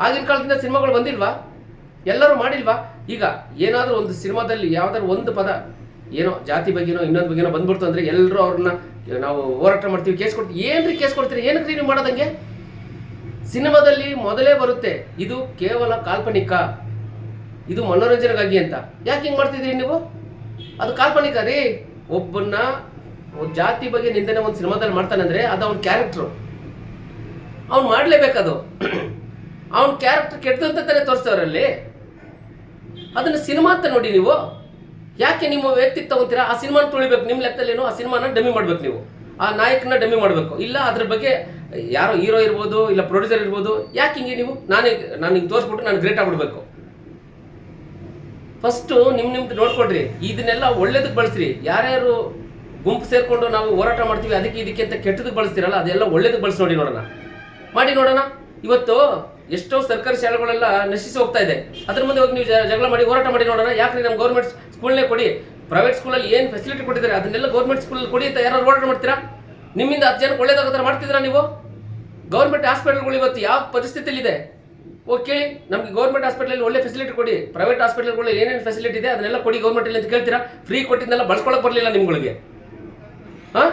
ಆಗಿನ ಕಾಲದಿಂದ ಸಿನಿಮಾಗಳು ಬಂದಿಲ್ವಾ? ಎಲ್ಲರೂ ಮಾಡಿಲ್ವಾ? ಈಗ ಏನಾದರೂ ಒಂದು ಸಿನಿಮಾದಲ್ಲಿ ಯಾವ್ದಾದ್ರು ಒಂದು ಪದ ಏನೋ ಜಾತಿ ಬಗ್ಗೆನೋ ಇನ್ನೊಂದು ಬಗ್ಗೆನೋ ಬಂದ್ಬಿಡ್ತು ಅಂದರೆ ಎಲ್ಲರೂ ಅವ್ರನ್ನ ನಾವು ಹೋರಾಟ ಮಾಡ್ತೀವಿ, ಕೇಸ್ ಕೊಡ್ತೀವಿ. ಏನ್ರಿ ಕೇಸ್ ಕೊಡ್ತೀರಿ? ಏನಕ್ಕೆ ನೀವು ಮಾಡೋದಂಗೆ? ಸಿನಿಮಾದಲ್ಲಿ ಮೊದಲೇ ಬರುತ್ತೆ ಇದು ಕೇವಲ ಕಾಲ್ಪನಿಕ, ಇದು ಮನೋರಂಜನೆಗಾಗಿ ಅಂತ. ಯಾಕೆ ಹಿಂಗೆ ಮಾಡ್ತಿದ್ದೀರಿ ನೀವು? ಅದು ಕಾಲ್ಪನಿಕ ರೀ. ಒಬ್ಬನ್ನ ಜಾತಿ ಬಗ್ಗೆ ನಿಂದನೆ ಒಂದು ಸಿನಿಮಾದಲ್ಲಿ ಮಾಡ್ತಾನೆ ಅಂದರೆ ಅದು ಅವ್ನ ಕ್ಯಾರೆಕ್ಟ್ರು, ಅವ್ನು ಮಾಡಲೇಬೇಕದು. ಅವ್ನ ಕ್ಯಾರೆಕ್ಟರ್ ಕೆಟ್ಟದಂತ ತಾನೇ ತೋರಿಸ್ತವ್ರಲ್ಲಿ. ಅದನ್ನು ಸಿನಿಮಾ ಅಂತ ನೋಡಿ ನೀವು. ಯಾಕೆ ನಿಮ್ಮ ವ್ಯಕ್ತಿತ್ವ ತಗೊಂತೀರಾ? ಆ ಸಿನಿಮಾನ ತುಳಿಬೇಕು ನಿಮ್ಮ ಲೆಕ್ಕದಲ್ಲೇನು? ಆ ಸಿನಿಮಾನ ಡಮ್ಮಿ ಮಾಡ್ಬೇಕು ನೀವು, ಆ ನಾಯಕನ ಡಮ್ಮಿ ಮಾಡಬೇಕು. ಇಲ್ಲ ಅದ್ರ ಬಗ್ಗೆ ಯಾರೋ ಹೀರೋ ಇರ್ಬೋದು, ಇಲ್ಲ ಪ್ರೊಡ್ಯೂಸರ್ ಇರ್ಬೋದು. ಯಾಕೆ ಹಿಂಗೆ ನೀವು? ನಾನು ಹಿಂಗೆ ತೋರಿಸ್ಬಿಟ್ಟು ನಾನು ಗ್ರೇಟ್ ಆಗ್ಬಿಡ್ಬೇಕು? ಫಸ್ಟು ನಿಮ್ದು ನೋಡ್ಕೊಡ್ರಿ. ಇದನ್ನೆಲ್ಲ ಒಳ್ಳೇದಕ್ಕೆ ಬಳಸ್ರಿ. ಯಾರ್ಯಾರು ಗುಂಪು ಸೇರಿಕೊಂಡು ನಾವು ಹೋರಾಟ ಮಾಡ್ತೀವಿ ಅದಕ್ಕೆ ಇದಕ್ಕೆ ಅಂತ ಕೆಟ್ಟದಕ್ಕೆ ಬಳಸ್ತೀರಲ್ಲ, ಅದೆಲ್ಲ ಒಳ್ಳೇದಕ್ಕೆ ಬಳಸಿ ನೋಡಿ ನೋಡೋಣ, ಮಾಡಿ ನೋಡೋಣ. ಇವತ್ತು ಎಷ್ಟೋ ಸರ್ಕಾರಿ ಶಾಲೆಗಳೆಲ್ಲ ನಶಿಸಿ ಹೋಗ್ತಾ ಇದೆ. ಅದ್ರ ಮುಂದೆ ಹೋಗಿ ನೀವು ಜಗಳ ಮಾಡಿ ಹೋರಾಟ ಮಾಡಿ ನೋಡೋಣ. ಯಾಕ್ರಿ ನಮ್ಮ ಗೌರ್ಮೆಂಟ್ ಸ್ಕೂಲ್ನೇ ಕೊಡಿ, ಪ್ರೈವೇಟ್ ಸ್ಕೂಲಲ್ಲಿ ಏನು ಫೆಸಿಲಿಟಿ ಕೊಟ್ಟಿದ್ದಾರೆ ಅದನ್ನೆಲ್ಲ ಗೌರ್ಮೆಂಟ್ ಸ್ಕೂಲಲ್ಲಿ ಕೊಡಿ ಅಂತ ಯಾರು ಹೋರಾಟ ಮಾಡ್ತೀರಾ? ನಿಮ್ಮಿಂದ 10 ಜನಕ್ಕೆ ಒಳ್ಳೇದಾಗೋದ್ರ ಮಾಡ್ತಿದ್ದೀರಾ ನೀವು? ಗೌರ್ಮೆಂಟ್ ಹಾಸ್ಪಿಟಲ್ಗಳು ಇವತ್ತು ಯಾವ ಪರಿಸ್ಥಿತಿಯಲ್ಲಿದೆ ಹೋಗಿ ಕೇಳಿ. ನಮಗೆ ಗೌರ್ಮೆಂಟ್ ಹಾಸ್ಪಿಟಲಲ್ಲಿ ಒಳ್ಳೆ ಫೆಸಿಲಿಟಿ ಕೊಡಿ, ಪ್ರೈವೇಟ್ ಹಾಸ್ಪಿಟಲ್ಗಳು ಏನೇನು ಫೆಸಿಲಿಟಿ ಇದೆ ಅದನ್ನೆಲ್ಲ ಕೊಡಿ ಗೌರ್ಮೆಂಟಲ್ಲಿ ಅಂತ ಕೇಳ್ತೀರಾ? ಫ್ರೀ ಕೊಟ್ಟಿದ್ದೆಲ್ಲ ಬಳಸ್ಕೊಳಕ್ಕೆ ಬರಲಿಲ್ಲ ನಿಮ್ಗಳಿಗೆ. ಹಾಂ